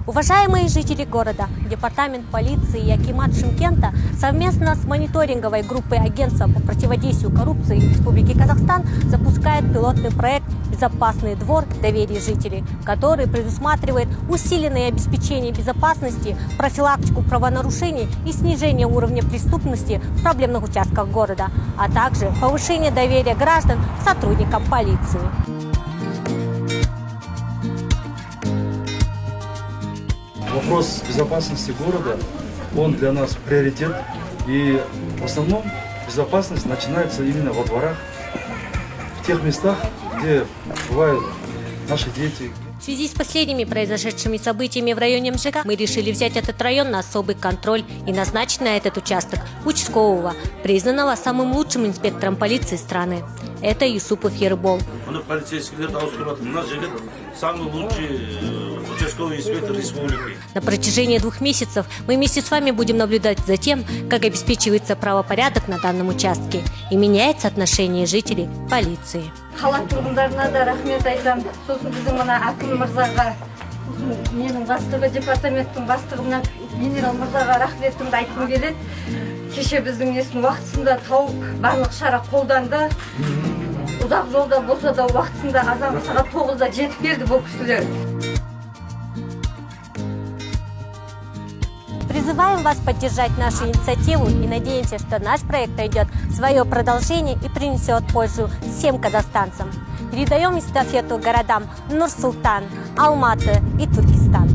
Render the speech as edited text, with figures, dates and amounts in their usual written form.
Уважаемые жители города, Департамент полиции и акимат Шымкента совместно с мониторинговой группой Агентства по противодействию коррупции Республики Казахстан запускает пилотный проект «Безопасный двор. Доверие жителей», который предусматривает усиленное обеспечение безопасности, профилактику правонарушений и снижение уровня преступности в проблемных участках города, а также повышение доверия граждан к сотрудникам полиции. Вопрос безопасности города, он для нас приоритет. И в основном безопасность начинается именно во дворах, в тех местах, где бывают наши дети. В связи с последними произошедшими событиями в районе МЖК мы решили взять этот район на особый контроль и назначить на этот участок участкового, признанного самым лучшим инспектором полиции страны. Это Юсупов Ербол. Самый лучший участковый инспектор республики. На протяжении 2 месяцев мы вместе с вами будем наблюдать за тем, как обеспечивается правопорядок на данном участке и меняется отношение жителей к полиции. Қала тұрғындарына да рахмет айтамын. Сосын біздің мына әкім мырзаға, менің бастығы, департаменттің бастығына, генерал мырзаға рахметімді айтқым келеді. Кеше біздің несін уақытысында тауып, барлық шара қолданды. Ұзақ жолда болса да уақытысында азанғы сағат 9-да жетіп келді бұл кісілер. Призываем вас поддержать нашу инициативу и надеемся, что наш проект найдет свое продолжение и принесет пользу всем казахстанцам. Передаем эстафету городам Нур-Султан, Алматы и Туркестан.